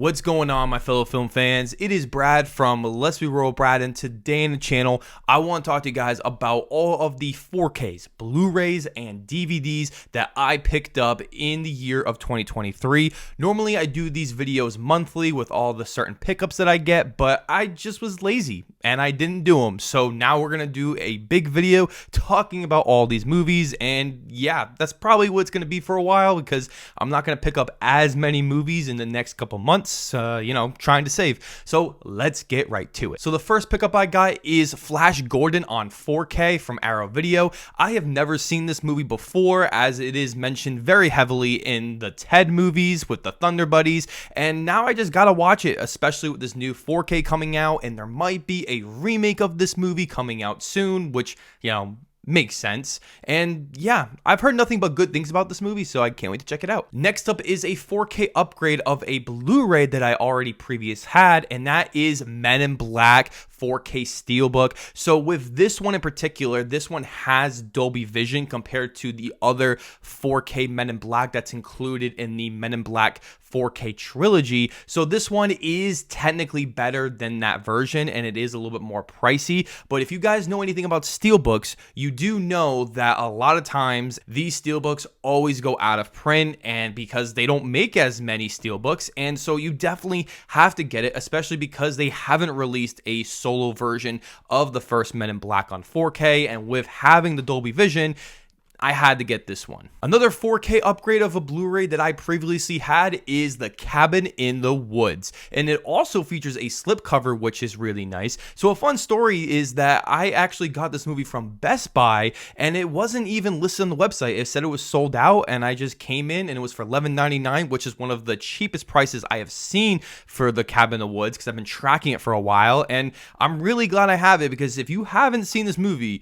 What's going on, my fellow film fans? It is Brad from Let's Be Real with Brad, and today in the channel, I want to talk to you guys about all of the 4Ks, Blu-rays, and DVDs that I picked up in the year of 2023. Normally, I do these videos monthly with all the certain pickups that I get, but I just was lazy and I didn't do them. So now we're gonna do a big video talking about all these movies, and yeah, that's probably what it's gonna be for a while because I'm not gonna pick up as many movies in the next couple months. Trying to save. So let's get right to it. So the first pickup I got is Flash Gordon on 4K from Arrow Video. I have never seen this movie before, as it is mentioned very heavily in the Ted movies with the Thunder Buddies, and now I just gotta watch it, especially with this new 4K coming out, and there might be a remake of this movie coming out soon, which, makes sense. And yeah, I've heard nothing but good things about this movie, so I can't wait to check it out. Next up is a 4K upgrade of a Blu-ray that I already previously had, and that is Men in Black 4K Steelbook. So with this one in particular, this one has Dolby Vision compared to the other 4K Men in Black that's included in the Men in Black 4K trilogy. So this one is technically better than that version, and it is a little bit more pricey. But if you guys know anything about steelbooks, you do know that a lot of times these steelbooks always go out of print, and because they don't make as many steelbooks, and so you definitely have to get it, especially because they haven't released a solo version of the first Men in Black on 4K, and with having the Dolby Vision, I had to get this one. Another 4K upgrade of a Blu-ray that I previously had is The Cabin in the Woods, and it also features a slipcover, which is really nice. So a fun story is that I actually got this movie from Best Buy, and it wasn't even listed on the website. It said it was sold out, and I just came in, and it was for $11.99, which is one of the cheapest prices I have seen for The Cabin in the Woods, because I've been tracking it for a while, and I'm really glad I have it, because if you haven't seen this movie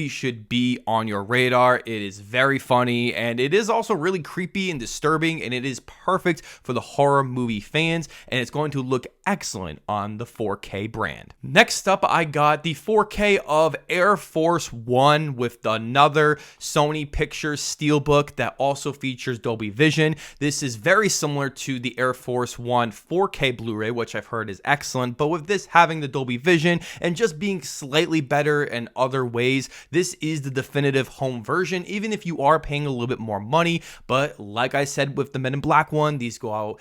should be on your radar. It is very funny, and it is also really creepy and disturbing, and it is perfect for the horror movie fans, and it's going to look excellent on the 4K brand. Next up, I got the 4K of Air Force One with another Sony Pictures Steelbook that also features Dolby Vision. This is very similar to the Air Force One 4K Blu-ray, which I've heard is excellent, but with this having the Dolby Vision and just being slightly better in other ways, this is the definitive home version, even if you are paying a little bit more money. But like I said with the Men in Black one, these go out.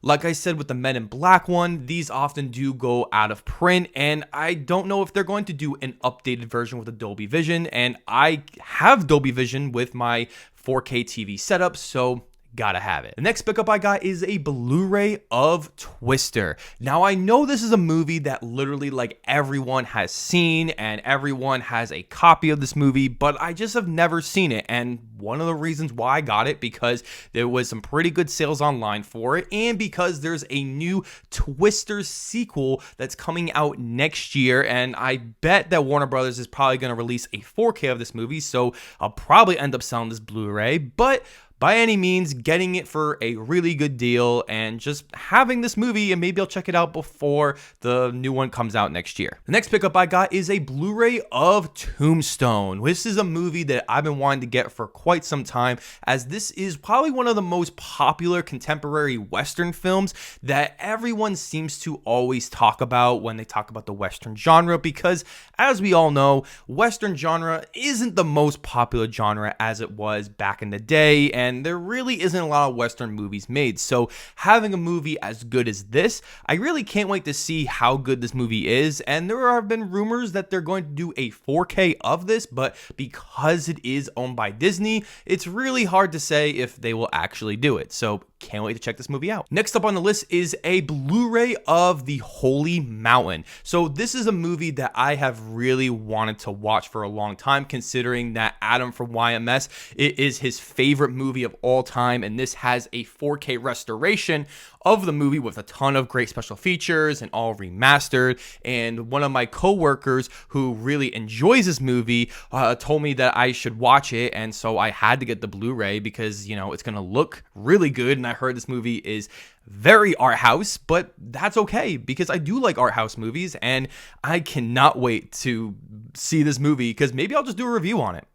Like I said with the Men in Black one, these often do go out of print, and I don't know if they're going to do an updated version with the Dolby Vision, and I have Dolby Vision with my 4K TV setup, so gotta have it. The next pickup I got is a Blu-ray of Twister. Now, I know this is a movie that literally like everyone has seen and everyone has a copy of this movie, but I just have never seen it. And one of the reasons why I got it, because there was some pretty good sales online for it, and because there's a new Twister sequel that's coming out next year, and I bet that Warner Brothers is probably going to release a 4K of this movie, so I'll probably end up selling this Blu-ray, but by any means, getting it for a really good deal and just having this movie, and maybe I'll check it out before the new one comes out next year. The next pickup I got is a Blu-ray of Tombstone. This is a movie that I've been wanting to get for quite some time, as this is probably one of the most popular contemporary Western films that everyone seems to always talk about when they talk about the Western genre, because as we all know, Western genre isn't the most popular genre as it was back in the day, and there really isn't a lot of Western movies made. So having a movie as good as this, I really can't wait to see how good this movie is. And there have been rumors that they're going to do a 4K of this, but because it is owned by Disney, it's really hard to say if they will actually do it. So can't wait to check this movie out. Next up on the list is a Blu-ray of The Holy Mountain. So this is a movie that I have really wanted to watch for a long time, considering that Adam from YMS, it is his favorite movie of all time, and this has a 4K restoration of the movie with a ton of great special features and all remastered. And one of my coworkers who really enjoys this movie told me that I should watch it, and so I had to get the Blu-ray because, it's going to look really good, and I heard this movie is very art house, but that's okay because I do like art house movies, and I cannot wait to see this movie because maybe I'll just do a review on it.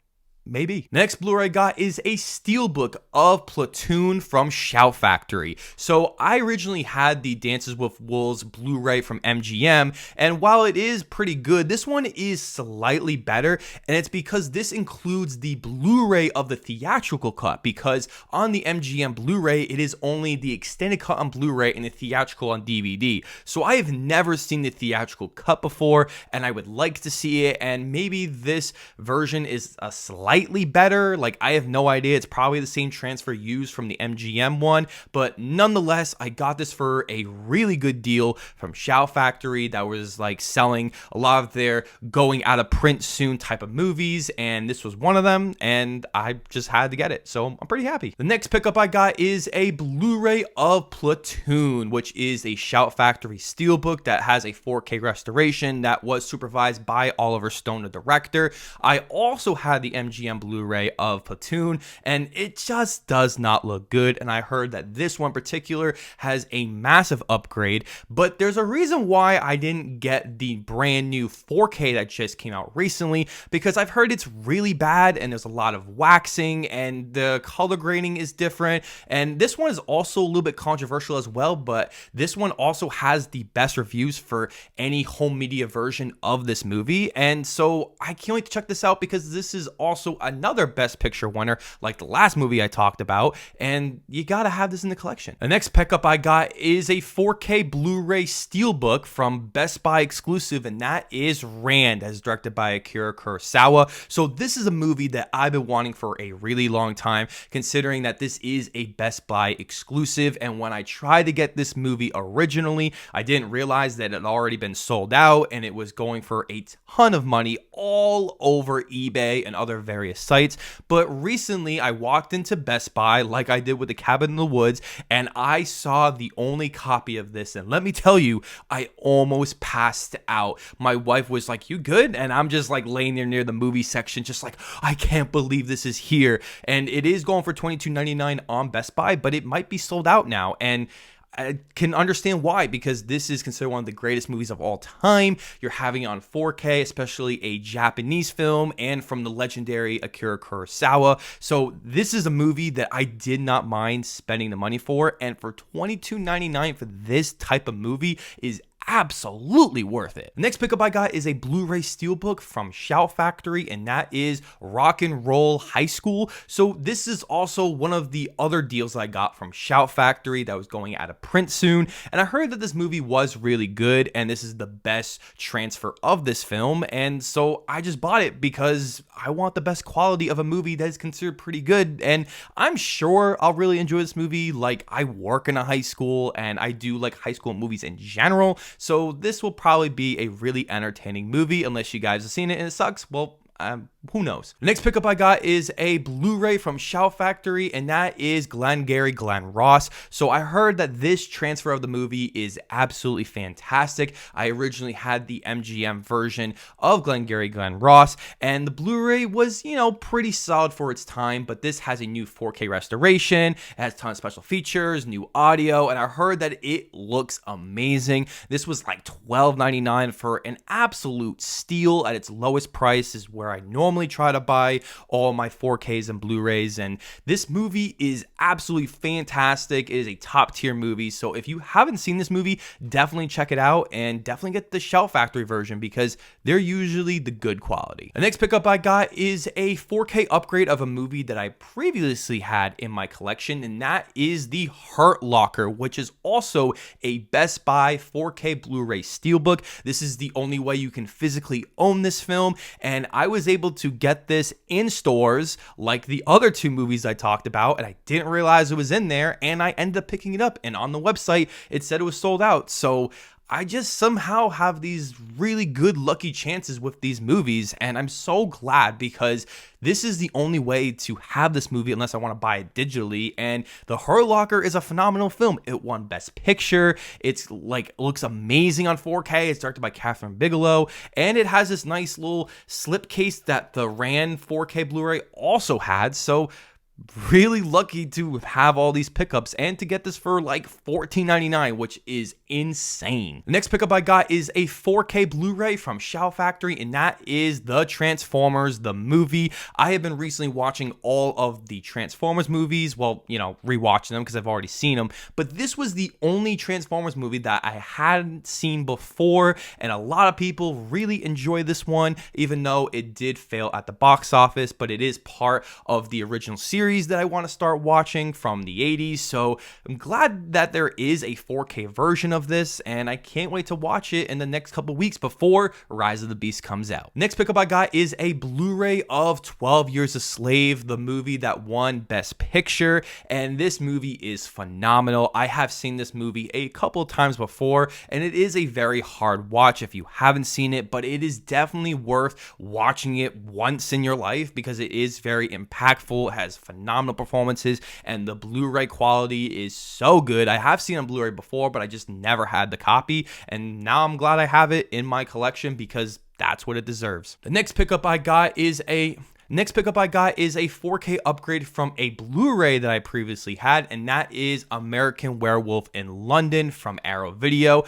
Maybe. Next Blu-ray I got is a steelbook of Platoon from Shout Factory. So I originally had the Dances with Wolves Blu-ray from MGM, and while it is pretty good, this one is slightly better, and it's because this includes the Blu-ray of the theatrical cut, because on the MGM Blu-ray, it is only the extended cut on Blu-ray and the theatrical on DVD. So I have never seen the theatrical cut before, and I would like to see it, and maybe this version is a slightly better. Like, I have no idea. It's probably the same transfer used from the MGM one, but nonetheless, I got this for a really good deal from Shout Factory that was like selling a lot of their going out of print soon type of movies, and this was one of them, and I just had to get it, so I'm pretty happy. The next pickup I got is a Blu-ray of Platoon, which is a Shout Factory steelbook that has a 4K restoration that was supervised by Oliver Stone, the director. I also had the MGM Blu-ray of Platoon, and it just does not look good, and I heard that this one in particular has a massive upgrade, but there's a reason why I didn't get the brand new 4K that just came out recently, because I've heard it's really bad and there's a lot of waxing and the color grading is different, and this one is also a little bit controversial as well, but this one also has the best reviews for any home media version of this movie, and so I can't wait to check this out because this is also another Best Picture winner like the last movie I talked about, and you gotta have this in the collection. The next pickup I got is a 4K Blu-ray steelbook from Best Buy exclusive, and that is Rand, as directed by Akira Kurosawa. So this is a movie that I've been wanting for a really long time, considering that this is a Best Buy exclusive, and when I tried to get this movie originally, I didn't realize that it had already been sold out, and it was going for a ton of money all over eBay and other various sites. But recently I walked into Best Buy like I did with the Cabin in the Woods, and I saw the only copy of this, and let me tell you, I almost passed out. My wife was like, "You good?" And I'm just like laying there near the movie section, just like, I can't believe this is here. And it is going for $22.99 on Best Buy, but it might be sold out now, and I can understand why, because this is considered one of the greatest movies of all time. You're having it on 4K, especially a Japanese film, and from the legendary Akira Kurosawa. So this is a movie that I did not mind spending the money for, and for $22.99 for this type of movie is absolutely worth it. The next pickup I got is a Blu-ray steelbook from Shout Factory, and that is Rock and Roll High School. So this is also one of the other deals I got from Shout Factory that was going out of print soon, and I heard that this movie was really good, and this is the best transfer of this film, and so I just bought it because I want the best quality of a movie that is considered pretty good, and I'm sure I'll really enjoy this movie. Like, I work in a high school, and I do like high school movies in general, so this will probably be a really entertaining movie. Unless you guys have seen it and it sucks, well, who knows. The next pickup I got is a Blu-ray from Shout Factory, and that is Glengarry Glen Ross. So I heard that this transfer of the movie is absolutely fantastic. I originally had the MGM version of Glengarry Glen Ross, and the Blu-ray was, pretty solid for its time, but this has a new 4K restoration. It has a ton of special features, new audio, and I heard that it looks amazing. This was like $12.99 for an absolute steal at its lowest price, is where I normally try to buy all my 4Ks and Blu-rays, and this movie is absolutely fantastic. It is a top tier movie, so if you haven't seen this movie, definitely check it out, and definitely get the Shout Factory version because they're usually the good quality. The next pickup I got is a 4K upgrade of a movie that I previously had in my collection, and that is The Hurt Locker, which is also a Best Buy 4K Blu-ray steelbook. This is the only way you can physically own this film, and I was able to get this in stores like the other two movies I talked about, and I didn't realize it was in there, and I ended up picking it up, and on the website it said it was sold out. So I just somehow have these really good lucky chances with these movies, and I'm so glad because this is the only way to have this movie unless I want to buy it digitally. And The Hurt Locker is a phenomenal film. It won Best Picture. It's like, looks amazing on 4K. It's directed by Catherine Bigelow, and it has this nice little slipcase that the Rand 4K Blu-ray also had. So really lucky to have all these pickups and to get this for like $14.99, which is insane. The next pickup I got is a 4K Blu-ray from Shout Factory, and that is the Transformers, the movie. I have been recently watching all of the Transformers movies, well, rewatching them because I've already seen them, but this was the only Transformers movie that I hadn't seen before, and a lot of people really enjoy this one, even though it did fail at the box office, but it is part of the original series that I want to start watching from the 80s, so I'm glad that there is a 4K version of this, and I can't wait to watch it in the next couple weeks before Rise of the Beast comes out. Next pickup I got is a Blu-ray of 12 Years a Slave, the movie that won Best Picture, and this movie is phenomenal. I have seen this movie a couple of times before, and it is a very hard watch if you haven't seen it, but it is definitely worth watching it once in your life because it is very impactful, it has phenomenal performances, and the Blu-ray quality is so good. I have seen it on Blu-ray before, but I just never had the copy, and now I'm glad I have it in my collection because that's what it deserves. The next pickup I got is a 4K upgrade from a Blu-ray that I previously had, and that is American Werewolf in London from Arrow Video.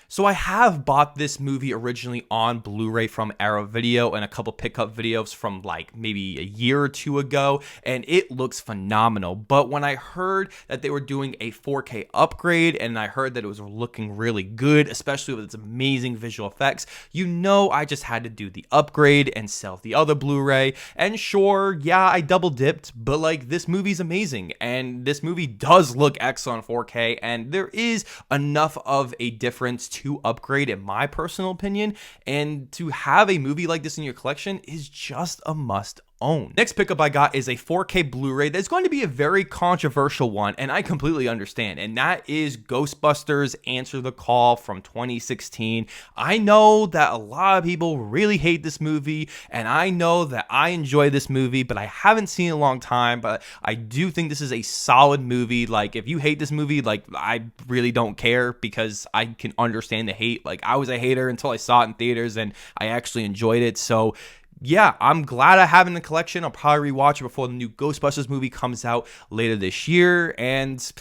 So I have bought this movie originally on Blu-ray from Arrow Video and a couple pickup videos from like maybe a year or two ago, and it looks phenomenal. But when I heard that they were doing a 4K upgrade and I heard that it was looking really good, especially with its amazing visual effects, I just had to do the upgrade and sell the other Blu-ray. And sure, yeah, I double dipped, but like this movie's amazing, and this movie does look excellent on 4K, and there is enough of a difference to upgrade in my personal opinion, and to have a movie like this in your collection is just a must own. Next pickup I got is a 4K Blu-ray that's going to be a very controversial one, and I completely understand, and that is Ghostbusters Answer the Call from 2016. I know that a lot of people really hate this movie, and I know that I enjoy this movie, but I haven't seen it in a long time, but I do think this is a solid movie. Like, if you hate this movie, like, I really don't care because I can understand the hate. Like, I was a hater until I saw it in theaters, and I actually enjoyed it, so yeah, I'm glad I have it in the collection. I'll probably rewatch it before the new Ghostbusters movie comes out later this year. And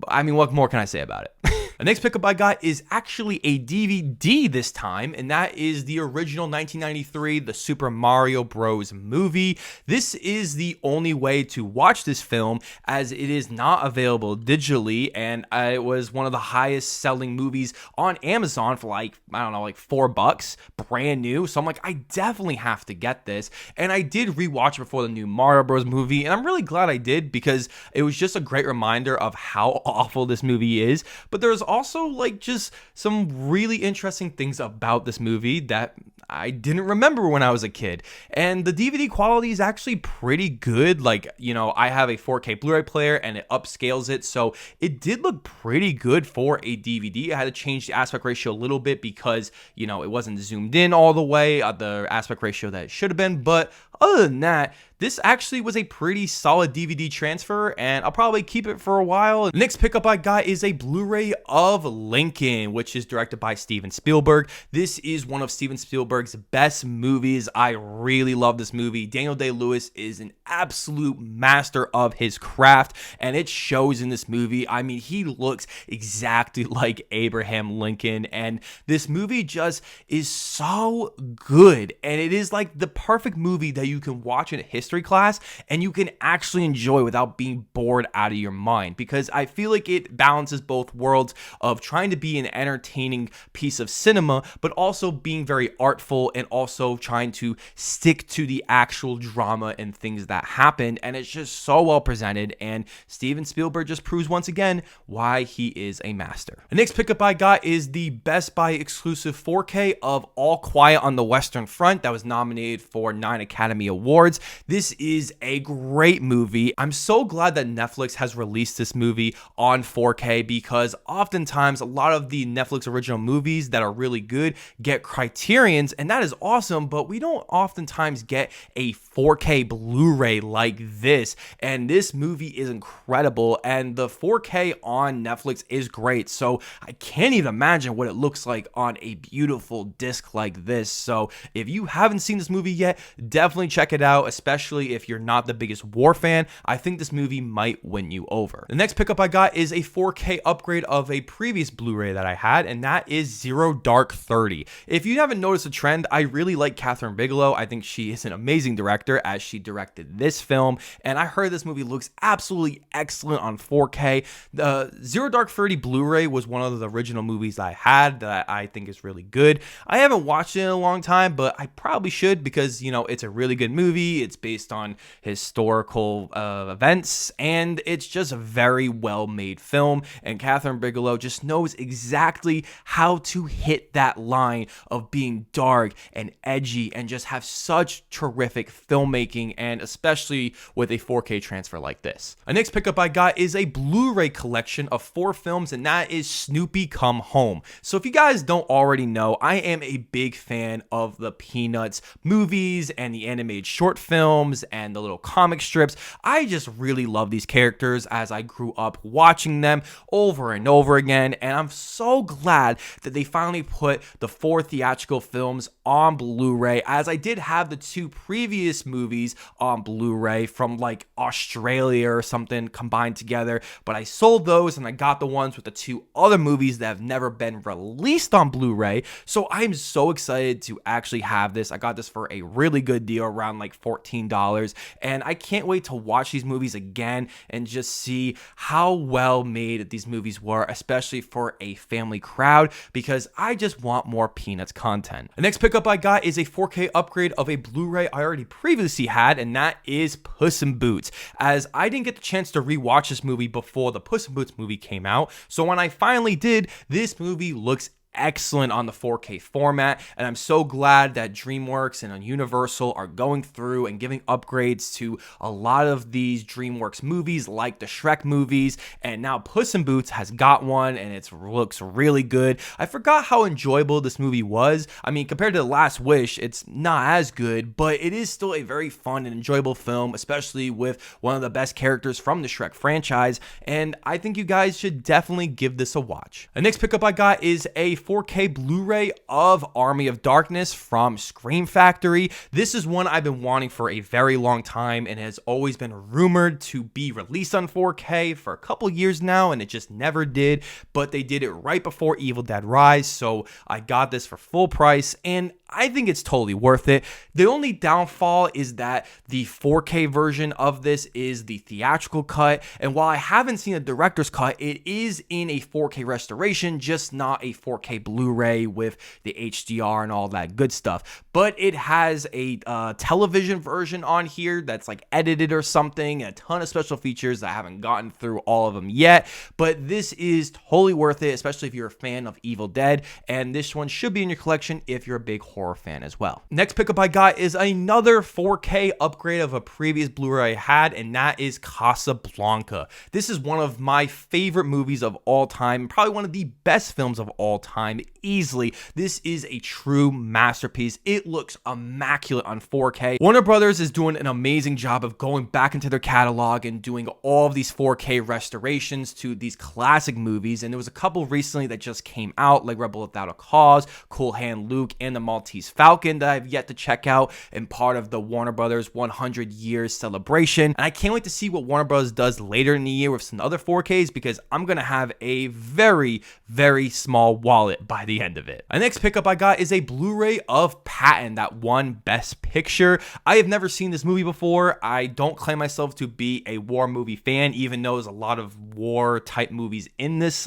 I mean, what more can I say about it? The next pickup I got is actually a DVD this time, and that is the original 1993, the Super Mario Bros. Movie. This is the only way to watch this film as it is not available digitally, and it was one of the highest selling movies on Amazon for like, I don't know, like $4, brand new. So I'm like, I definitely have to get this. And I did rewatch it before the new Mario Bros. Movie, and I'm really glad I did because it was just a great reminder of how awful this movie is. But there's also like just some really interesting things about this movie that I didn't remember when I was a kid. And the DVD quality is actually pretty good. Like, I have a 4K Blu-ray player and it upscales it. So it did look pretty good for a DVD. I had to change the aspect ratio a little bit because, it wasn't zoomed in all the way, the aspect ratio that it should have been. But other than that, this actually was a pretty solid DVD transfer, and I'll probably keep it for a while. The next pickup I got is a Blu-ray of Lincoln, which is directed by Steven Spielberg. This is one of Steven Spielberg's best movies. I really love this movie. Daniel Day-Lewis is an absolute master of his craft, and it shows in this movie. I mean, he looks exactly like Abraham Lincoln, and this movie just is so good, and it is like the perfect movie that you can watch in a history class and you can actually enjoy without being bored out of your mind, because I feel like it balances both worlds of trying to be an entertaining piece of cinema but also being very artful and also trying to stick to the actual drama and things that happen, and it's just so well presented, and Steven Spielberg just proves once again why he is a master. The next pickup I got is the Best Buy exclusive 4K of All Quiet on the Western Front that was nominated for 9 Academy Awards. This this is a great movie. I'm so glad that Netflix has released this movie on 4K because oftentimes a lot of the Netflix original movies that are really good get Criterions, and that is awesome, but we don't oftentimes get a 4K Blu-ray like this, and this movie is incredible, and the 4K on Netflix is great, so I can't even imagine what it looks like on a beautiful disc like this. So if you haven't seen this movie yet, definitely check it out, especially if you're not the biggest war fan. I think this movie might win you over. The next pickup I got is a 4K upgrade of a previous Blu-ray that I had, and that is Zero Dark 30. If you haven't noticed a trend, I really like Kathryn Bigelow. I think she is an amazing director as she directed this film, and I heard this movie looks absolutely excellent on 4K. The Zero Dark 30 Blu-ray was one of the original movies I had that I think is really good. I haven't watched it in a long time, but I probably should because, you know, it's a really good movie. It's based on historical events, and it's just a very well-made film, and Kathryn Bigelow just knows exactly how to hit that line of being dark and edgy and just have such terrific filmmaking, and especially with a 4K transfer like this. The next pickup I got is a Blu-ray collection of 4 films, and that is Snoopy Come Home. So if you guys don't already know, I am a big fan of the Peanuts movies and the animated short films and the little comic strips. I just really love these characters as I grew up watching them over and over again, and I'm so glad that they finally put the 4 theatrical films on Blu-ray, as I did have the 2 previous movies on Blu-ray from like Australia or something combined together, but I sold those and I got the ones with the 2 other movies that have never been released on Blu-ray. So I'm so excited to actually have this. I got this for a really good deal, around like $14, and I can't wait to watch these movies again and just see how well made these movies were, especially for a family crowd, because I just want more Peanuts content. The next pickup I got is a 4K upgrade of a Blu-ray I already previously had, and that is Puss in Boots, as I didn't get the chance to rewatch this movie before the Puss in Boots movie came out. So when I finally did, this movie looks excellent on the 4K format, and I'm so glad that DreamWorks and Universal are going through and giving upgrades to a lot of these DreamWorks movies like the Shrek movies, and now Puss in Boots has got one and it looks really good. I forgot how enjoyable this movie was. I mean, compared to The Last Wish, it's not as good, but it is still a very fun and enjoyable film, especially with one of the best characters from the Shrek franchise, and I think you guys should definitely give this a watch. The next pickup I got is a 4K Blu-ray of Army of Darkness from Scream Factory. This is one I've been wanting for a very long time and has always been rumored to be released on 4K for a couple years now, and it just never did, but they did it right before Evil Dead Rise, so I got this for full price, and I think it's totally worth it. The only downfall is that the 4K version of this is the theatrical cut, and while I haven't seen a director's cut, it is in a 4K restoration, just not a 4K Blu-ray with the HDR and all that good stuff. But it has a television version on here that's like edited or something, a ton of special features. I haven't gotten through all of them yet, but this is totally worth it, especially if you're a fan of Evil Dead, and this one should be in your collection if you're a big horror fan as well. Next pickup I got is another 4K upgrade of a previous Blu-ray I had, and that is Casablanca. This is one of my favorite movies of all time, probably one of the best films of all time, easily. This is a true masterpiece. It looks immaculate on 4K. Warner Brothers is doing an amazing job of going back into their catalog and doing all of these 4K restorations to these classic movies, and there was a couple recently that just came out, like Rebel Without a Cause, Cool Hand Luke, and The Maltese Falcon, that I've yet to check out, and part of the Warner Brothers 100 years celebration. And I can't wait to see what Warner Brothers does later in the year with some other 4Ks, because I'm gonna have a very, very small wallet by the end of it. The next pickup I got is a Blu-ray of Patton that won Best Picture. I have never seen this movie before. I don't claim myself to be a war movie fan, even though there's a lot of war type movies in this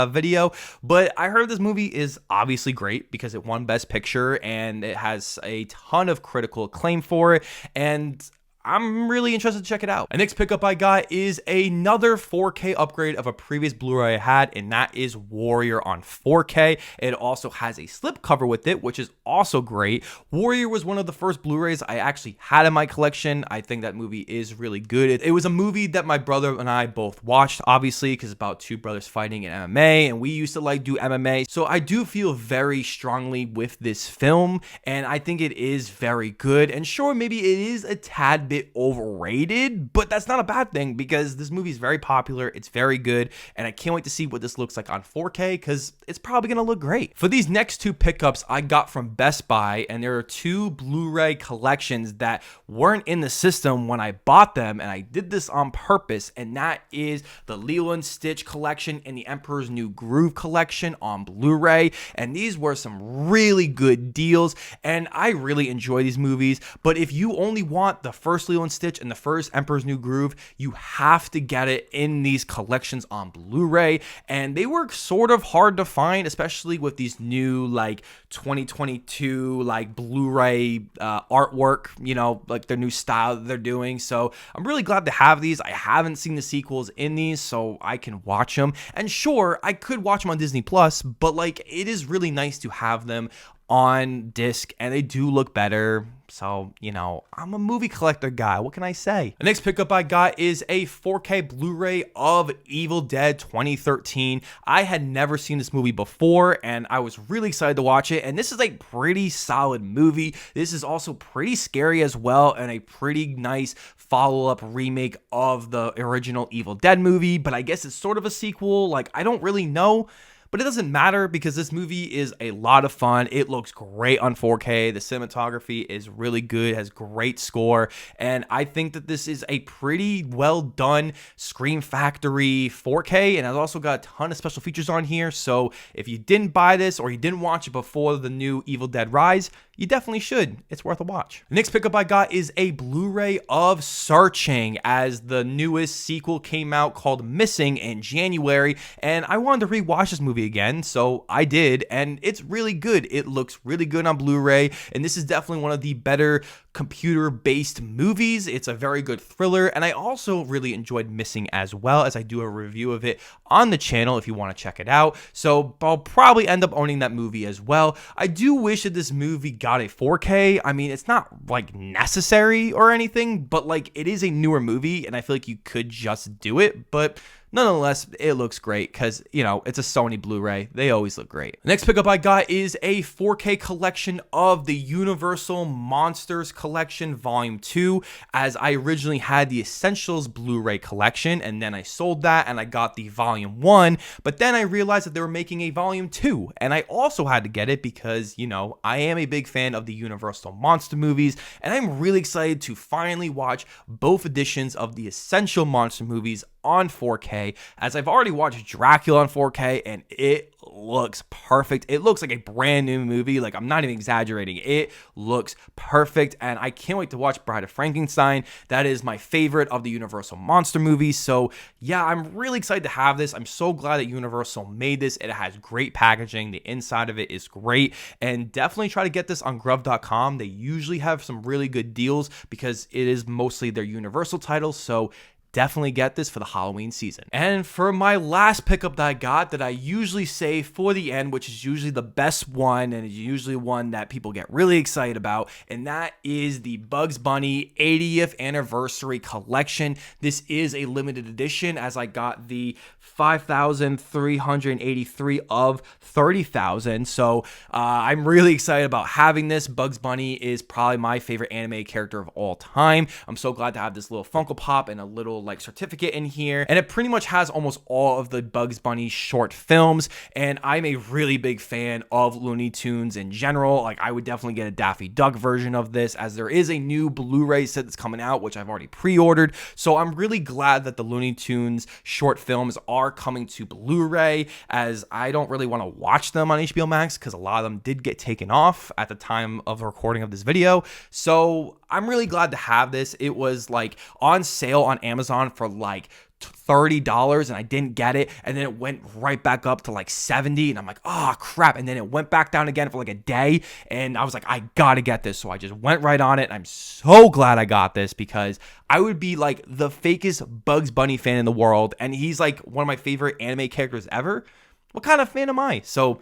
video, but I heard this movie is obviously great because it won Best Picture and it has a ton of critical acclaim for it, and I'm really interested to check it out. The next pickup I got is another 4K upgrade of a previous Blu-ray I had, and that is Warrior on 4K. It also has a slipcover with it, which is also great. Warrior was one of the first Blu-rays I actually had in my collection. I think that movie is really good. It was a movie that my brother and I both watched, obviously, because it's about two brothers fighting in MMA, and we used to like do MMA. So I do feel very strongly with this film, and I think it is very good. And sure, maybe it is a tad bit overrated, but that's not a bad thing because this movie is very popular. It's very good, and I can't wait to see what this looks like on 4K because it's probably gonna look great. For these next two pickups I got from Best Buy, and there are two Blu-ray collections that weren't in the system when I bought them, and I did this on purpose, and that is the Lilo and Stitch collection and the Emperor's New Groove collection on Blu-ray. And these were some really good deals, and I really enjoy these movies. But if you only want the first Lilo and Stitch and the first Emperor's New Groove, you have to get it in these collections on Blu-ray, and they were sort of hard to find, especially with these new like 2022 like Blu-ray artwork, you know, like their new style that they're doing. So I'm really glad to have these. I haven't seen the sequels in these, so I can watch them. And sure, I could watch them on Disney Plus, but like it is really nice to have them on disc, and they do look better. So, you know, I'm a movie collector guy. What can I say? The next pickup I got is a 4K Blu-ray of Evil Dead 2013. I had never seen this movie before, and I was really excited to watch it. And this is a pretty solid movie. This is also pretty scary as well, and a pretty nice follow-up remake of the original Evil Dead movie. But I guess it's sort of a sequel. Like, I don't really know. But it doesn't matter because this movie is a lot of fun. It looks great on 4K. The cinematography is really good, has great score. And I think that this is a pretty well done Scream Factory 4K. And it's also got a ton of special features on here. So if you didn't buy this or you didn't watch it before the new Evil Dead Rise, you definitely should. It's worth a watch. The next pickup I got is a Blu-ray of Searching, as the newest sequel came out called Missing in January, and I wanted to rewatch this movie again, so I did, and it's really good. It looks really good on Blu-ray, and this is definitely one of the better computer-based movies. It's a very good thriller, and I also really enjoyed Missing as well, as I do a review of it on the channel if you want to check it out. So I'll probably end up owning that movie as well. I do wish that this movie got a 4K. I mean, it's not like necessary or anything, but like it is a newer movie, and I feel like you could just do it, but nonetheless, it looks great because, you know, it's a Sony Blu-ray. They always look great. The next pickup I got is a 4K collection of the Universal Monsters Collection Volume 2, as I originally had the Essentials Blu-ray collection, and then I sold that and I got the Volume 1, but then I realized that they were making a Volume 2, and I also had to get it because, you know, I am a big fan of the Universal Monster movies, and I'm really excited to finally watch both editions of the Essential Monster movies on 4K, as I've already watched Dracula on 4K and it looks perfect. It looks like a brand new movie. Like, I'm not even exaggerating. It looks perfect, and I can't wait to watch Bride of Frankenstein. That is my favorite of the Universal Monster movies. So yeah, I'm really excited to have this. I'm so glad that Universal made this. It has great packaging. The inside of it is great, and definitely try to get this on Grub.com. They usually have some really good deals because it is mostly their Universal titles. So definitely get this for the Halloween season. And for my last pickup that I got, that I usually save for the end, which is usually the best one, and is usually one that people get really excited about, and that is the Bugs Bunny 80th Anniversary Collection. This is a limited edition, as I got the 5,383 of 30,000. So I'm really excited about having this. Bugs Bunny is probably my favorite anime character of all time. I'm so glad to have this little Funko Pop and a little like certificate in here, and it pretty much has almost all of the Bugs Bunny short films, and I'm a really big fan of Looney Tunes in general. Like, I would definitely get a Daffy Duck version of this, as there is a new Blu-ray set that's coming out, which I've already pre-ordered. So I'm really glad that the Looney Tunes short films are coming to Blu-ray, as I don't really want to watch them on HBO Max because a lot of them did get taken off at the time of the recording of this video. So I'm really glad to have this. It was like on sale on Amazon for like $30 and I didn't get it, and then it went right back up to like 70, and I'm like, oh crap, and then it went back down again for like a day, and I was like, I gotta get this. So I just went right on it, and I'm so glad I got this, because I would be like the fakest Bugs Bunny fan in the world, and he's like one of my favorite anime characters ever. What kind of fan am I? So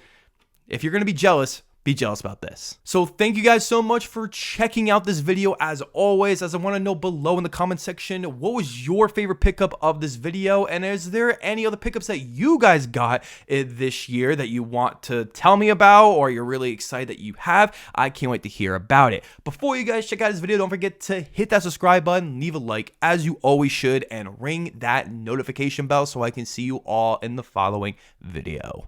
if you're gonna be jealous about this. So thank you guys so much for checking out this video. As always, I want to know below in the comment section, what was your favorite pickup of this video? And is there any other pickups that you guys got this year that you want to tell me about, or you're really excited that you have? I can't wait to hear about it. Before you guys check out this video, don't forget to hit that subscribe button, leave a like as you always should, and ring that notification bell so I can see you all in the following video.